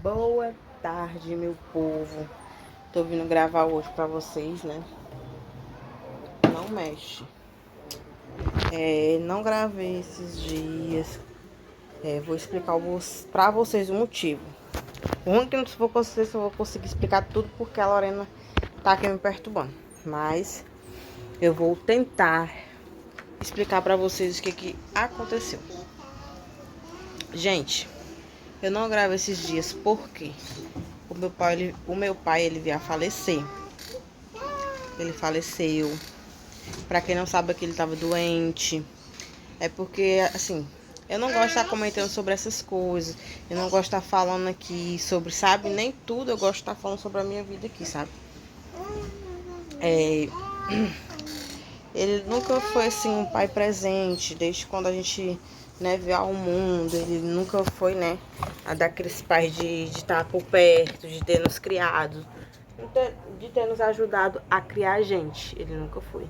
Boa tarde, meu povo. Tô vindo gravar hoje pra vocês, né? Não mexe. Não gravei esses dias. Vou explicar pra vocês o motivo. O único que não vou conseguir, eu vou conseguir explicar tudo porque a Lorena tá aqui me perturbando. Mas eu vou tentar explicar pra vocês o que aconteceu. Gente, eu não gravo esses dias porque o meu pai ele veio a falecer. Ele faleceu. Pra quem não sabe que ele tava doente. É porque, assim, eu não gosto de estar comentando sobre essas coisas. Eu não gosto de estar falando aqui sobre, sabe? Nem tudo eu gosto de estar falando sobre a minha vida aqui, sabe? Ele nunca foi, assim, um pai presente. Desde quando a gente, né, veio ao mundo. Ele nunca foi, né, daqueles pais de estar por perto, de ter nos criado. De ter nos ajudado a criar a gente. Ele nunca foi.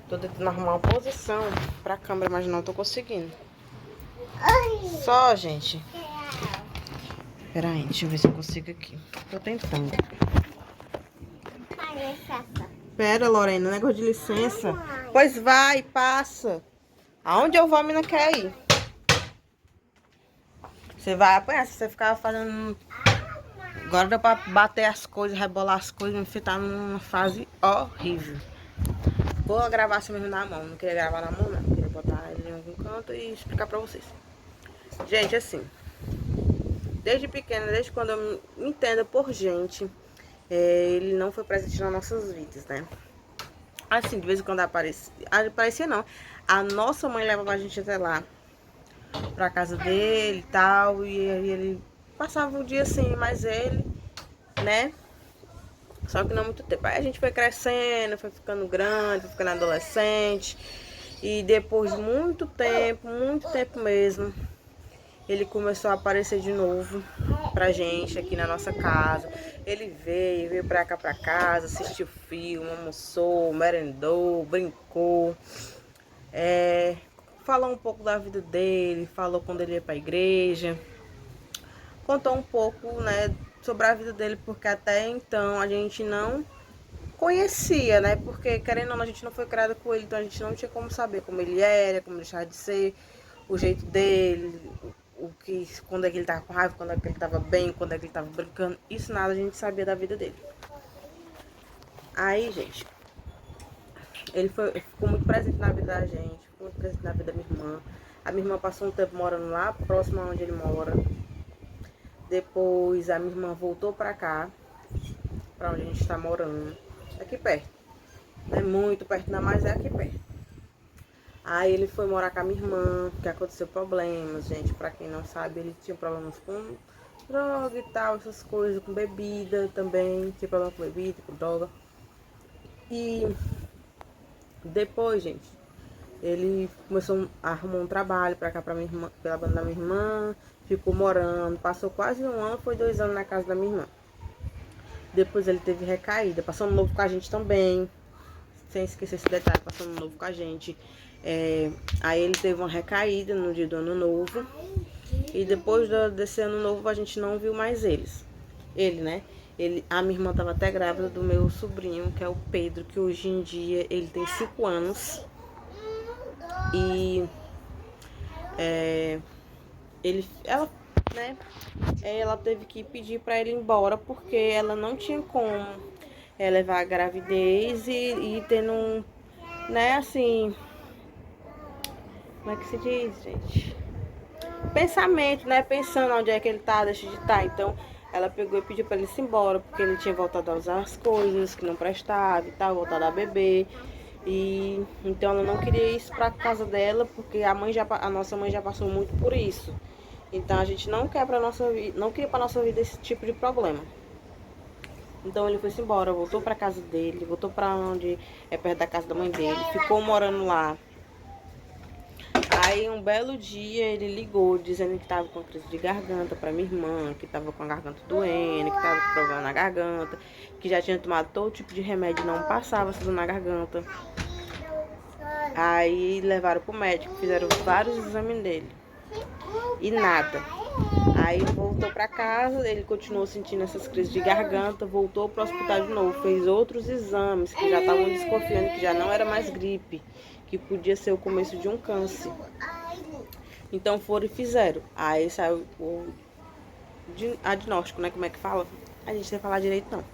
Tô tentando arrumar uma posição pra câmera, mas não tô conseguindo. Só, gente. Pera aí, deixa eu ver se eu consigo aqui. Tô tentando. Pera, Lorena, negócio de licença. Pois vai, passa. Aonde eu vou, a menina quer ir. Você vai apanhar, se você ficar fazendo... Agora dá pra bater as coisas, rebolar as coisas, me ficar numa fase horrível. Vou gravar assim mesmo na mão. Não queria gravar na mão, não. Queria botar ele em algum canto e explicar pra vocês. Gente, assim, desde pequena, desde quando eu me entendo por gente, ele não foi presente nas nossas vidas, né? Assim, de vez em quando aparecia não. A nossa mãe levava a gente até lá, pra casa dele e tal, e ele passava o dia assim, mas ele, né? Só que não muito tempo. Aí a gente foi crescendo, foi ficando grande, foi ficando adolescente. E depois de muito tempo mesmo, ele começou a aparecer de novo pra gente aqui na nossa casa. Ele veio pra cá pra casa, assistiu filme, almoçou, merendou, brincou. Falou um pouco da vida dele, falou quando ele ia pra igreja. Contou um pouco, né, sobre a vida dele, porque até então a gente não conhecia, né? Porque, querendo ou não, a gente não foi criada com ele, então a gente não tinha como saber como ele era, como ele deixava de ser, o jeito dele, quando é que ele tava com raiva, quando é que ele tava bem, quando é que ele tava brincando. Isso nada a gente sabia da vida dele. Aí, gente, ele ficou muito presente na vida da gente, ficou muito presente na vida da minha irmã. A minha irmã passou um tempo morando lá, próximo a onde ele mora. Depois a minha irmã voltou pra cá, pra onde a gente tá morando. Aqui perto. Não é muito perto, não, mas é aqui perto. Aí ele foi morar com a minha irmã, que aconteceu problemas, gente. Pra quem não sabe, ele tinha problemas com droga e tal, essas coisas, com bebida também. Tinha problema com bebida, com droga. E depois, gente, ele começou a arrumar um trabalho pra cá, pra minha irmã, pela banda da minha irmã. Ficou morando, passou quase um ano, foi 2 anos na casa da minha irmã. Depois ele teve recaída, passou um novo com a gente também. Sem esquecer esse detalhe, passando um novo com a gente. Aí ele teve uma recaída no dia do ano novo. E depois desse ano novo a gente não viu mais eles. Ele, né? A minha irmã estava até grávida do meu sobrinho, que é o Pedro, que hoje em dia ele tem 5 anos. E ela, né? Ela teve que pedir para ele ir embora porque ela não tinha como levar a gravidez e tendo um, né, assim, como é que se diz, gente? Pensamento, né? Pensando onde é que ele tá, deixa de estar. Então, ela pegou e pediu pra ele ir embora, porque ele tinha voltado a usar as coisas que não prestavam e tal, voltado a beber. E então ela não queria isso pra casa dela, porque a nossa mãe já passou muito por isso. Então a gente não quer pra nossa vida, não queria pra nossa vida esse tipo de problema. Então ele foi embora, voltou pra casa dele, voltou pra onde é perto da casa da mãe dele, ficou morando lá. Aí um belo dia ele ligou dizendo que tava com crise de garganta pra minha irmã, que tava com a garganta doendo, que tava com problema na garganta, que já tinha tomado todo tipo de remédio e não passava essa dor na garganta. Aí levaram pro médico, fizeram vários exames dele e nada. Aí voltou pra casa, ele continuou sentindo essas crises de garganta, voltou pro hospital de novo, fez outros exames que já estavam desconfiando que já não era mais gripe, que podia ser o começo de um câncer. Então foram e fizeram. Aí saiu o diagnóstico, né? Como é que fala? A gente tem que falar direito, não.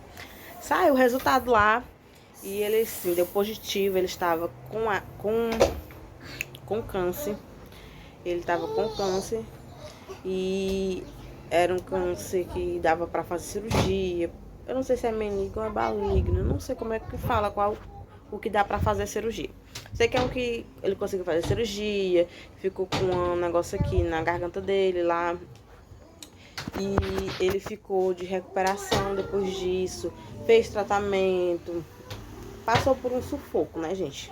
Saiu o resultado lá e ele sim deu positivo, ele estava com câncer. Ele estava com câncer e era um câncer que dava para fazer cirurgia. Eu não sei se é benigno ou é maligno, não sei como é que fala qual o que dá para fazer cirurgia. Sei que é um que ele conseguiu fazer cirurgia, ficou com um negócio aqui na garganta dele lá. E ele ficou de recuperação depois disso, fez tratamento, passou por um sufoco, né, gente?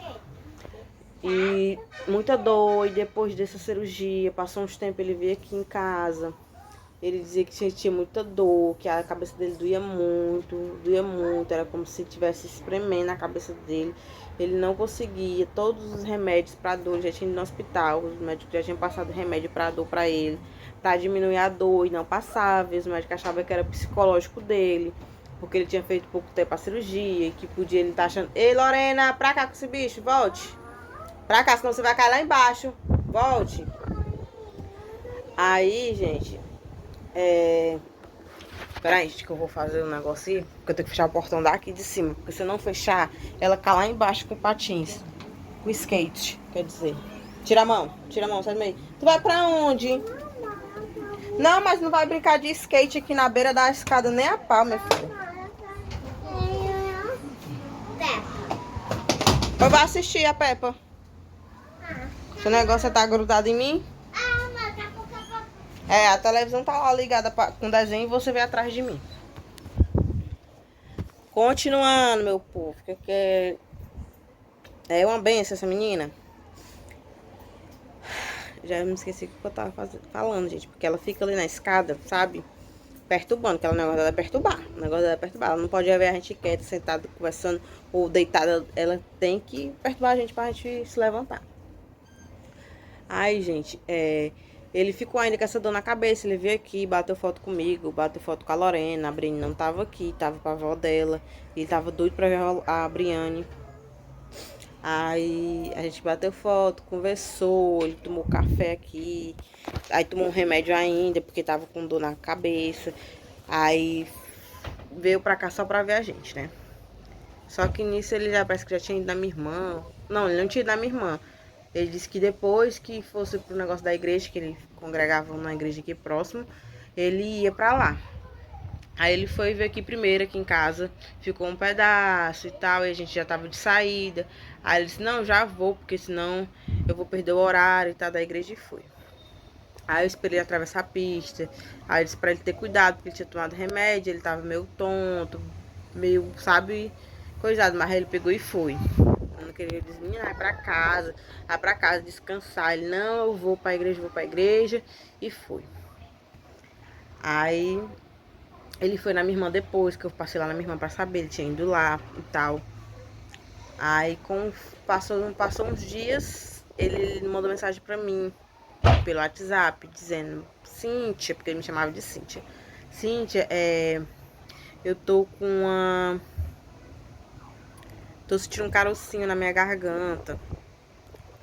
E muita dor, e depois dessa cirurgia, passou uns tempos, ele veio aqui em casa. Ele dizia que sentia muita dor, que a cabeça dele doía muito, era como se tivesse espremendo a cabeça dele. Ele não conseguia, todos os remédios para dor, já tinha ido no hospital, os médicos já tinham passado remédio para dor para ele, para diminuir a dor, e não passava. E os médicos achavam que era psicológico dele, porque ele tinha feito pouco tempo a cirurgia, e que podia ele estar achando... Ei, Lorena, pra cá com esse bicho, volte. Pra cá, senão você vai cair lá embaixo. Volte. Aí, gente, peraí, gente, que eu vou fazer um negocinho, porque eu tenho que fechar o portão daqui de cima, porque se eu não fechar, ela cai lá embaixo com patins, com skate, quer dizer. Tira a mão, sai do meio. Tu vai pra onde? Não, mas não vai brincar de skate aqui na beira da escada nem a pau, meu filho. Eu vou assistir a Peppa. Seu negócio tá grudado em mim? A televisão tá lá ligada com desenho e você vem atrás de mim. Continuando, meu povo, que é uma benção essa menina. Já me esqueci o que eu tava falando, gente, porque ela fica ali na escada, sabe? Perturbando, que o negócio dela é perturbar. O negócio dela é perturbar. Ela não pode ver a gente quieta, sentada, conversando ou deitada. Ela tem que perturbar a gente pra gente se levantar. Aí, gente, ele ficou ainda com essa dor na cabeça. Ele veio aqui, bateu foto comigo, bateu foto com a Lorena. A Briane não tava aqui, tava com a avó dela. Ele tava doido pra ver a Briane. Aí a gente bateu foto, conversou, ele tomou café aqui. Aí tomou um remédio ainda, porque tava com dor na cabeça. Aí veio pra cá só pra ver a gente, né? Só que nisso ele já parece que já tinha ido na minha irmã. Não, ele não tinha ido na minha irmã. Ele disse que depois que fosse pro negócio da igreja, que ele congregava na igreja aqui próximo, ele ia pra lá. Aí ele foi ver aqui primeiro, aqui em casa, ficou um pedaço e tal, e a gente já tava de saída. Aí ele disse, não, já vou, porque senão eu vou perder o horário e tal da igreja, e foi. Aí eu esperei ele atravessar a pista, aí eu disse pra ele ter cuidado, porque ele tinha tomado remédio, ele tava meio tonto, meio, sabe, coisado, mas aí ele pegou e foi. Eu não queria, ele disse, menina, vai pra casa descansar. Ele, não, eu vou pra igreja, e foi. Aí ele foi na minha irmã depois, que eu passei lá na minha irmã pra saber, ele tinha ido lá e tal. Aí passou uns dias, ele mandou mensagem pra mim, pelo WhatsApp, dizendo, Cíntia, porque ele me chamava de Cíntia. Cíntia, eu tô com tô sentindo um carocinho na minha garganta,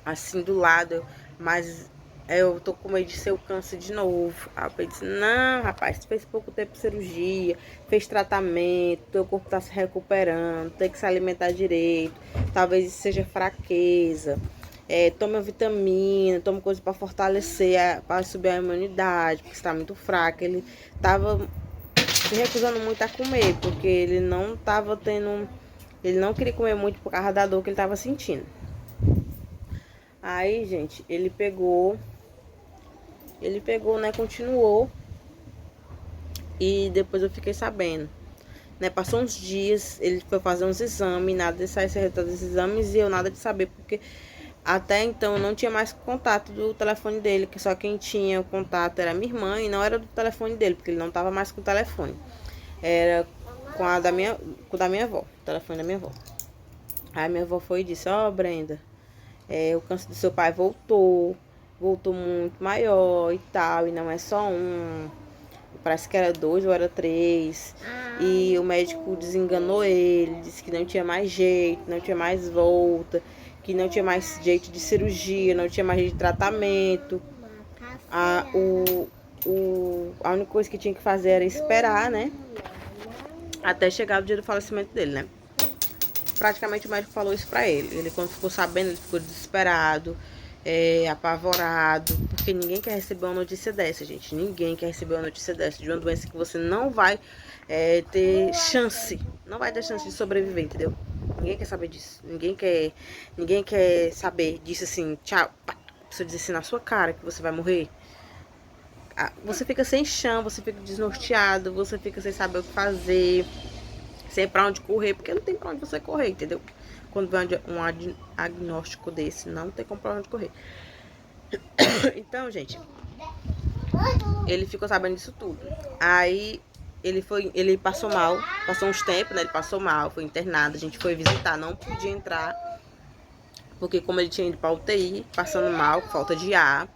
assim do lado, mas eu tô com medo de ser o câncer de novo. Aí eu disse, não, rapaz, tu fez pouco tempo de cirurgia, fez tratamento, teu corpo tá se recuperando, tem que se alimentar direito, talvez isso seja fraqueza. Toma vitamina, toma coisa pra fortalecer, pra subir a imunidade, porque você tá muito fraco. Ele tava se recusando muito a comer, porque ele não tava tendo... Ele não queria comer muito por causa da dor que ele tava sentindo. Aí, gente, ele pegou, né, continuou. E depois eu fiquei sabendo, né, passou uns dias, ele foi fazer uns exames, nada de sair esse resultado desses exames, e eu nada de saber, porque até então eu não tinha mais contato do telefone dele, que só quem tinha o contato era minha irmã, e não era do telefone dele, porque ele não tava mais com o telefone. Era com a da minha avó, o telefone da minha avó. Aí minha avó foi e disse, ó, Brenda, o câncer do seu pai voltou muito maior e tal, e não é só um. Parece que era 2 ou era 3. E o médico desenganou ele, disse que não tinha mais jeito, não tinha mais volta, que não tinha mais jeito de cirurgia, não tinha mais jeito de tratamento. A única coisa que tinha que fazer era esperar, né? Até chegar o dia do falecimento dele, né? Praticamente o médico falou isso pra ele. Ele, quando ficou sabendo, ele ficou desesperado, apavorado, porque ninguém quer receber uma notícia dessa, gente. Ninguém quer receber uma notícia dessa, de uma doença que você não vai ter chance, não vai ter chance de sobreviver, entendeu? Ninguém quer saber disso. Ninguém quer saber disso assim, tchau, pá, preciso dizer assim na sua cara que você vai morrer. Você fica sem chão, você fica desnorteado, você fica sem saber o que fazer, sem pra onde correr, porque não tem pra onde você correr, entendeu? Quando vem um diagnóstico desse, não tem como pra onde correr. Então, gente, ele ficou sabendo disso tudo. Aí ele passou mal, passou uns tempos, né? Ele passou mal, foi internado, a gente foi visitar, não podia entrar, porque como ele tinha ido pra UTI, passando mal, falta de ar,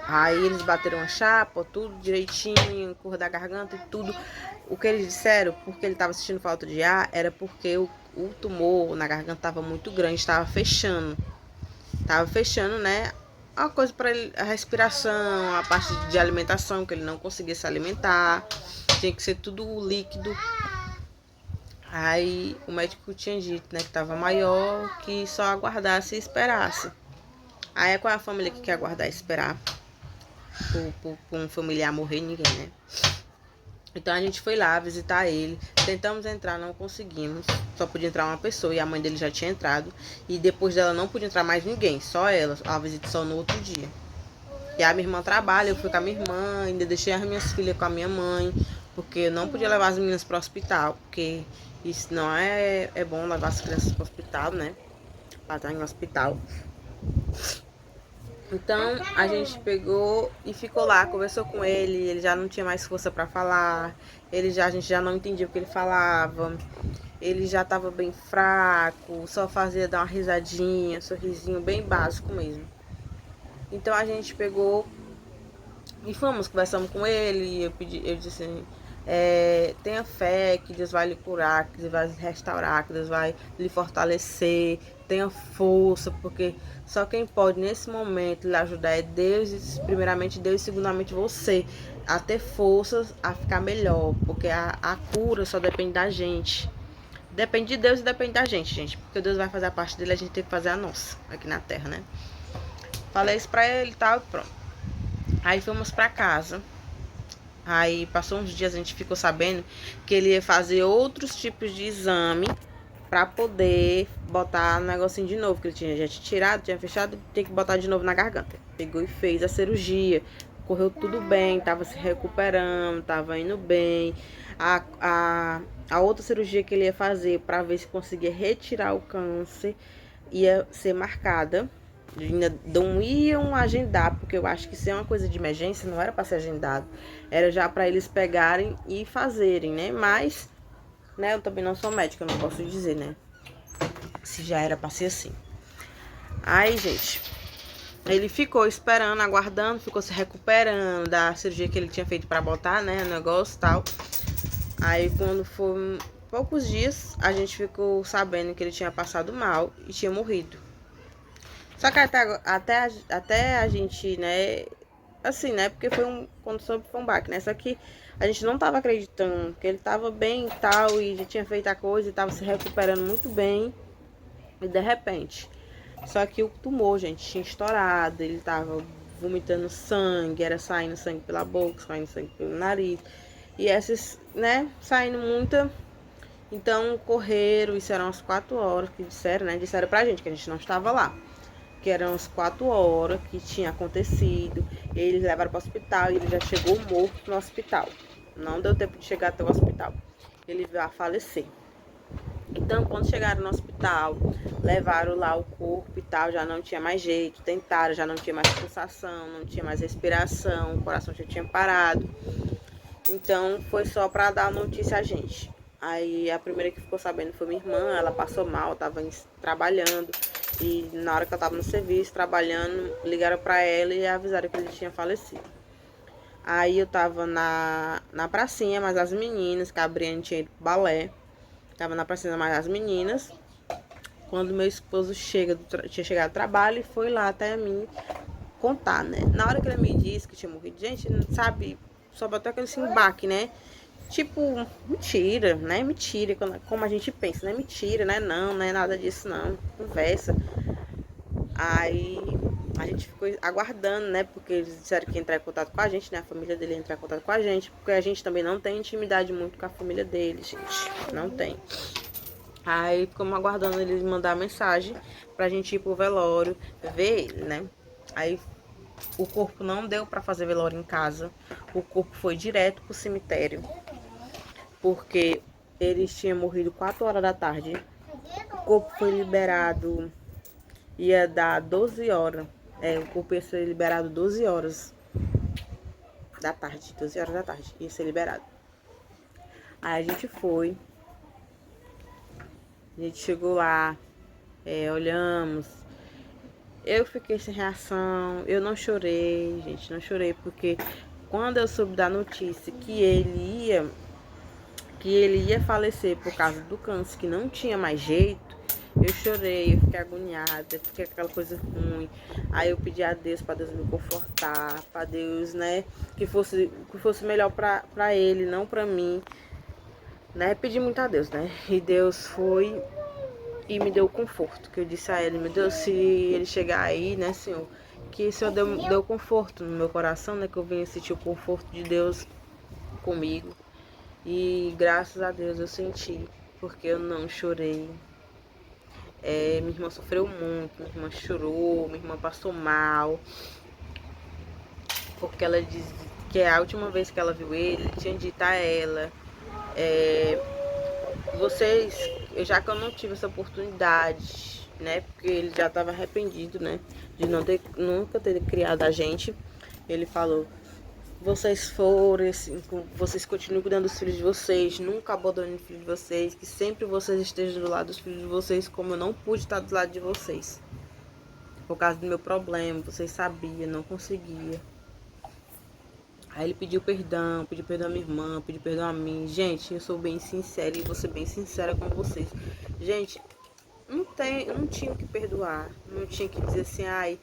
aí eles bateram a chapa, tudo direitinho, cor da garganta e tudo. O que eles disseram, porque ele tava sentindo falta de ar, era porque o tumor na garganta tava muito grande, estava fechando. Tava fechando, né? A coisa para ele, a respiração, a parte de alimentação, que ele não conseguia se alimentar. Tinha que ser tudo líquido. Aí o médico tinha dito, né, que tava maior, que só aguardasse e esperasse. Aí é com a família que quer aguardar e esperar por um familiar morrer, ninguém, né? Então a gente foi lá visitar ele, tentamos entrar, não conseguimos, só podia entrar uma pessoa e a mãe dele já tinha entrado. E depois dela não podia entrar mais ninguém, só ela, a visita só no outro dia. E a minha irmã trabalha, eu fui com a minha irmã, ainda deixei as minhas filhas com a minha mãe, porque eu não podia levar as meninas para o hospital, porque isso não é bom levar as crianças para o hospital, né? Para estar em um hospital. Então a gente pegou e ficou lá, conversou com ele já não tinha mais força para falar, a gente já não entendia o que ele falava, ele já estava bem fraco, só fazia dar uma risadinha, sorrisinho bem básico mesmo. Então a gente pegou e fomos, conversamos com ele, eu disse assim, tenha fé que Deus vai lhe curar, que Deus vai lhe restaurar, que Deus vai lhe fortalecer, tenha força, porque só quem pode nesse momento lhe ajudar é Deus, primeiramente Deus e segundamente você, a ter forças, a ficar melhor, porque a cura só depende da gente. Depende de Deus e depende da gente, porque Deus vai fazer a parte dele, a gente tem que fazer a nossa, aqui na terra, né? Falei isso pra ele e tal, pronto. Aí fomos pra casa. Aí passou uns dias, a gente ficou sabendo que ele ia fazer outros tipos de exame pra poder botar o negocinho de novo, que ele já tinha tirado, tinha fechado, tem que botar de novo na garganta. Pegou e fez a cirurgia, correu tudo bem, tava se recuperando, tava indo bem. A outra cirurgia que ele ia fazer pra ver se conseguia retirar o câncer ia ser marcada. Ainda não iam agendar, porque eu acho que se é uma coisa de emergência, não era para ser agendado. Era já para eles pegarem e fazerem, né? Mas, né, eu também não sou médica, eu não posso dizer, né? Se já era para ser assim. Aí, gente, ele ficou esperando, aguardando, ficou se recuperando da cirurgia que ele tinha feito para botar, né, o negócio e tal. Aí, quando foi poucos dias, a gente ficou sabendo que ele tinha passado mal e tinha morrido. Só que até a gente, né, assim, né, porque quando soube foi um baque, né, só que a gente não tava acreditando que ele tava bem e tal, e já tinha feito a coisa e tava se recuperando muito bem, e de repente, só que o tumor, gente, tinha estourado, ele tava vomitando sangue, era saindo sangue pela boca, saindo sangue pelo nariz, e essas, né, saindo muita. Então correram, isso eram umas 4 horas que disseram, né, disseram pra gente que a gente não estava lá, que eram as 4 horas que tinha acontecido. Eles levaram para o hospital e ele já chegou morto no hospital. Não deu tempo de chegar até o hospital. Ele veio a falecer. Então, quando chegaram no hospital, levaram lá o corpo e tal, já não tinha mais jeito, tentaram, já não tinha mais pulsação, não tinha mais respiração, o coração já tinha parado. Então, foi só para dar a notícia a gente. Aí, a primeira que ficou sabendo foi minha irmã, ela passou mal, estava trabalhando. E na hora que eu tava no serviço, trabalhando, ligaram pra ela e avisaram que ele tinha falecido. Aí eu tava na pracinha, mas as meninas, que a Briane tinha ido pro balé. Tava na pracinha, mas as meninas. Quando meu esposo tinha chegado do trabalho e foi lá até mim contar, né? Na hora que ele me disse que tinha morrido, gente, sabe, só bateu aquele assim, baque, né? Tipo, mentira, né? Mentira, como a gente pensa, né? Mentira, né? Não é nada disso, não. Conversa. Aí a gente ficou aguardando, né? Porque eles disseram que ia entrar em contato com a gente, né? A família dele ia entrar em contato com a gente, porque a gente também não tem intimidade muito com a família dele, gente. Não tem. Aí ficamos aguardando eles mandar mensagem pra gente ir pro velório, ver ele, né? Aí o corpo não deu pra fazer velório em casa. O corpo foi direto pro cemitério, porque eles tinham morrido 4 horas da tarde. O corpo foi liberado, ia dar 12 horas. O corpo ia ser liberado 12 horas da tarde. 12 horas da tarde ia ser liberado. Aí a gente foi. A gente chegou lá, olhamos. Eu fiquei sem reação, eu não chorei, gente, não chorei, porque quando eu soube da notícia que ele ia falecer por causa do câncer, que não tinha mais jeito, eu chorei, eu fiquei agoniada, eu fiquei aquela coisa ruim. Aí eu pedi a Deus, para Deus me confortar, para Deus, né, que fosse melhor para ele, não para mim, né, pedi muito a Deus, né, e Deus foi e me deu conforto, que eu disse a ele, meu Deus, se ele chegar aí, né, Senhor, que o Senhor deu conforto no meu coração, né, que eu venha sentir o conforto de Deus comigo. E graças a Deus eu senti, porque eu não chorei. Minha irmã sofreu muito, minha irmã chorou, minha irmã passou mal, porque ela diz que a última vez que ela viu ele tinha dito a ela, vocês, já que eu não tive essa oportunidade, né, porque ele já estava arrependido, né, de nunca ter criado a gente, ele falou, vocês foram, assim, vocês continuem cuidando dos filhos de vocês, nunca abandonem os filhos de vocês, que sempre vocês estejam do lado dos filhos de vocês, como eu não pude estar do lado de vocês. Por causa do meu problema, vocês sabiam, não conseguia. Aí ele pediu perdão a minha irmã, pediu perdão a mim. Gente, eu sou bem sincera e vou ser bem sincera com vocês. Gente, não tinha o que perdoar, não tinha que dizer assim, ai,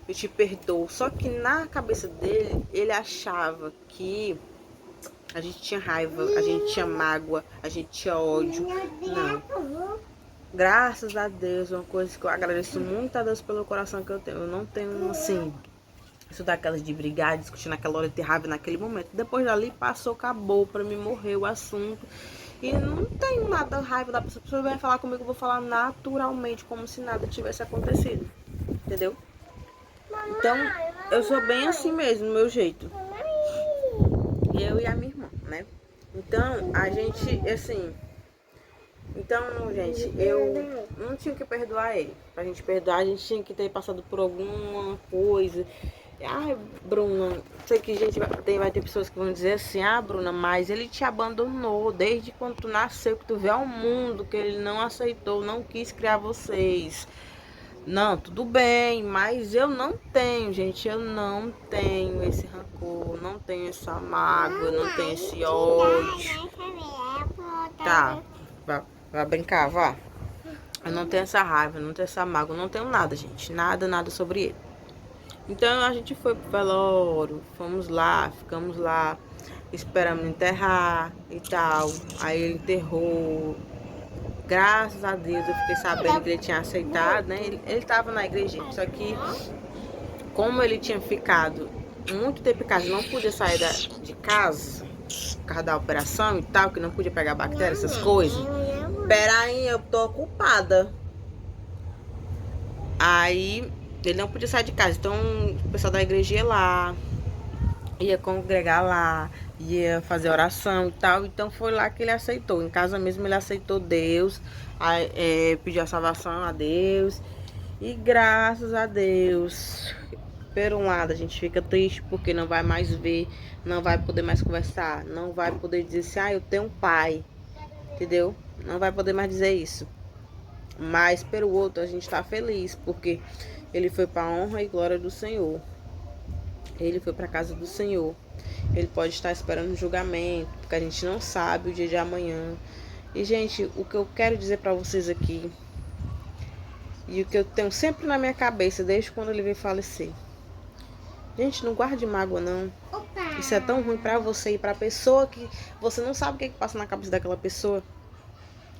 eu te perdoo. Só que na cabeça dele, ele achava que a gente tinha raiva, a gente tinha mágoa, a gente tinha ódio. Não. Graças a Deus, uma coisa que eu agradeço muito a Deus pelo coração que eu tenho. Eu não tenho, assim, isso daquelas de brigar, discutir naquela hora, ter raiva naquele momento. Depois dali, passou, acabou, pra mim morreu o assunto. E não tenho nada raiva da pessoa. A pessoa vai falar comigo, eu vou falar naturalmente, como se nada tivesse acontecido. Entendeu? Então, eu sou bem assim mesmo, do meu jeito. Eu e a minha irmã, né? Então, a gente, assim... Então, gente, eu não tinha que perdoar ele. Pra gente perdoar, a gente tinha que ter passado por alguma coisa. Ai, Bruna, sei que gente vai ter pessoas que vão dizer assim, ah, Bruna, mas ele te abandonou desde quando tu nasceu, que tu veio ao mundo, que ele não aceitou, não quis criar vocês. Não, tudo bem, mas eu não tenho, gente, eu não tenho esse rancor, não tenho essa mágoa, não tenho esse ódio. Tá, vai brincar, vá. Eu não tenho essa raiva, não tenho essa mágoa, não tenho nada, gente, nada sobre ele. Então a gente foi pro velório, fomos lá, ficamos lá, esperamos enterrar e tal. Aí ele enterrou. Graças a Deus eu fiquei sabendo que ele tinha aceitado, né? Ele tava na igreja, só que como ele tinha ficado muito tempo em casa, não podia sair de casa, por causa da operação e tal, que não podia pegar bactéria, essas coisas. Peraí, eu tô ocupada. Aí ele não podia sair de casa, então o pessoal da igreja ia lá, ia congregar lá, ia fazer oração e tal. Então foi lá que ele aceitou. Em casa mesmo ele aceitou Deus, pediu a salvação a Deus. E graças a Deus, por um lado a gente fica triste porque não vai mais ver, não vai poder mais conversar, não vai poder dizer assim, ah, eu tenho um pai, entendeu? Não vai poder mais dizer isso. Mas pelo outro a gente tá feliz porque ele foi para a honra e glória do Senhor. Ele foi para casa do Senhor. Ele pode estar esperando o julgamento, porque a gente não sabe o dia de amanhã. E, gente, o que eu quero dizer para vocês aqui, e o que eu tenho sempre na minha cabeça, desde quando ele veio falecer. Gente, não guarde mágoa, não. Isso é tão ruim pra você e pra pessoa que você não sabe o que passa na cabeça daquela pessoa.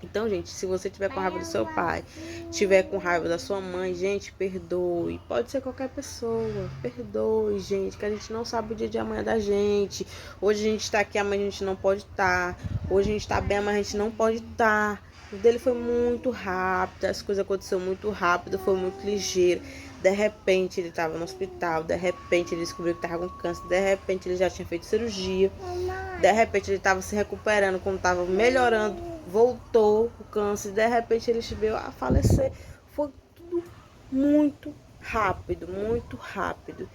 Então, gente, se você tiver com raiva do seu pai, tiver com raiva da sua mãe, gente, perdoe. Pode ser qualquer pessoa. Perdoe, gente, que a gente não sabe o dia de amanhã da gente. Hoje a gente tá aqui, amanhã a gente não pode estar. Hoje a gente tá bem, amanhã a gente não pode estar. O dele foi muito rápido, as coisas aconteceram muito rápido, foi muito ligeiro. De repente ele estava no hospital, de repente ele descobriu que estava com câncer, de repente ele já tinha feito cirurgia, de repente ele estava se recuperando, quando estava melhorando, voltou o câncer, de repente ele veio a falecer. Foi tudo muito rápido, muito rápido.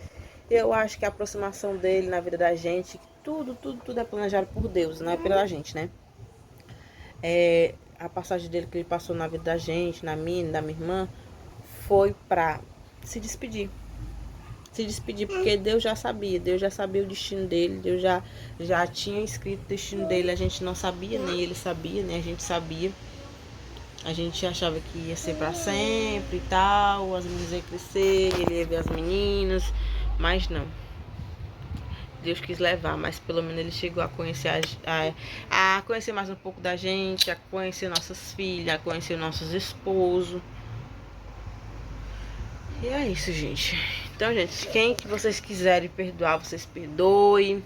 Eu acho que a aproximação dele na vida da gente, tudo é planejado por Deus, não é pela gente, né? A passagem dele que ele passou na vida da gente, na minha, da minha irmã, foi pra se despedir. Se despedir, porque Deus já sabia o destino dele, Deus já tinha escrito o destino dele, a gente não sabia, nem ele sabia, nem a gente sabia. A gente achava que ia ser pra sempre e tal, as meninas iam crescer, ele ia ver as meninas, mas não. Deus quis levar, mas pelo menos ele chegou a conhecer a conhecer mais um pouco da gente, a conhecer nossas filhas, a conhecer nossos esposos. E é isso, gente. Então, gente, quem que vocês quiserem perdoar, vocês perdoem.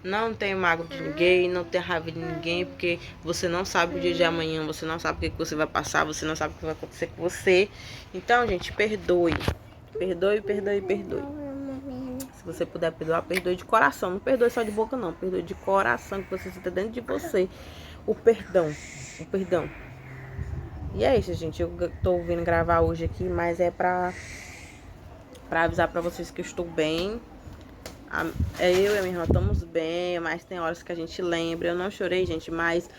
Não tem mágoa de ninguém, não tem raiva de ninguém, porque você não sabe o dia de amanhã, você não sabe o que você vai passar, você não sabe o que vai acontecer com você. Então, gente, perdoe. Perdoe, perdoe, perdoe. Se você puder perdoar, perdoe de coração. Não perdoe só de boca, não. Perdoe de coração, que você sinta dentro de você o perdão. O perdão. E é isso, gente. Eu tô vindo gravar hoje aqui, mas é pra avisar pra vocês que eu estou bem. Eu e a minha irmã estamos bem, mas tem horas que a gente lembra. Eu não chorei, gente, mas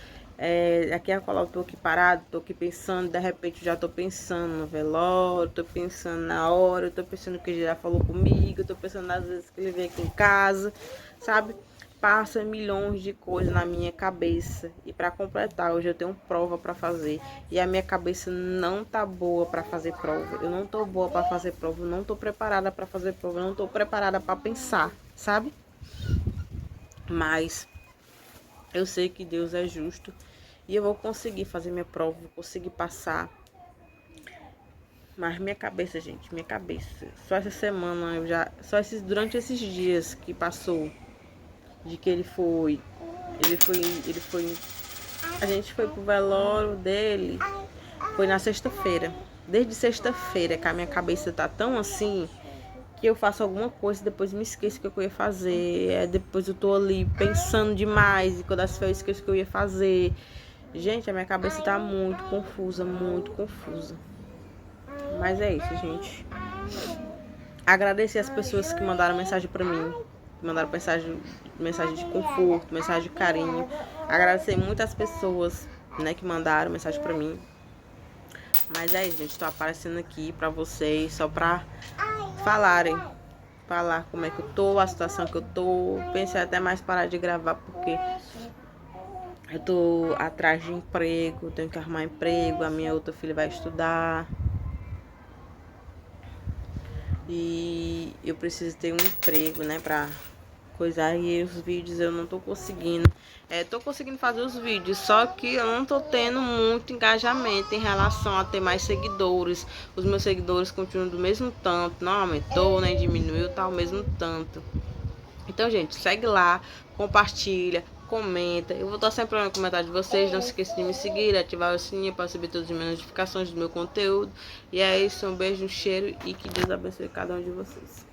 aqui a qual eu tô aqui parado, tô aqui pensando, de repente eu já tô pensando no velório, tô pensando na hora, eu tô pensando que ele já falou comigo, eu tô pensando nas vezes que ele veio aqui em casa, sabe? Passa milhões de coisas na minha cabeça. E para completar, hoje eu tenho prova para fazer. E a minha cabeça não tá boa para fazer prova. Eu não tô boa para fazer prova. Eu não tô preparada para fazer prova. Eu não tô preparada para pensar, sabe? Mas eu sei que Deus é justo. E eu vou conseguir fazer minha prova. Vou conseguir passar. Mas minha cabeça, gente, minha cabeça. Só essa semana, durante esses dias que passou, de que ele foi, a gente foi pro velório dele, foi na sexta-feira. Desde sexta-feira que a minha cabeça tá tão assim, que eu faço alguma coisa e depois me esqueço o que eu ia fazer. Depois eu tô ali pensando demais, e quando eu esqueço o que eu ia fazer. Gente, a minha cabeça tá muito confusa, muito confusa. Mas é isso, gente. Agradecer as pessoas que mandaram mensagem pra mim, que mandaram mensagem de conforto, mensagem de carinho. Agradecer muitas pessoas, né, que mandaram mensagem pra mim. Mas é isso, gente. Tô aparecendo aqui pra vocês, só pra falar como é que eu tô, a situação que eu tô. Pensei até mais parar de gravar, porque eu tô atrás de emprego, tenho que arrumar emprego, a minha outra filha vai estudar. E eu preciso ter um emprego, né, pra coisar. E os vídeos eu não tô conseguindo. Tô conseguindo fazer os vídeos, só que eu não tô tendo muito engajamento em relação a ter mais seguidores. Os meus seguidores continuam do mesmo tanto, não aumentou, nem diminuiu, tá o mesmo tanto. Então, gente, segue lá, compartilha, comenta. Eu vou estar sempre no comentário de vocês. Não se esqueça de me seguir, ativar o sininho para receber todas as minhas notificações do meu conteúdo. E é isso, um beijo, um cheiro e que Deus abençoe cada um de vocês.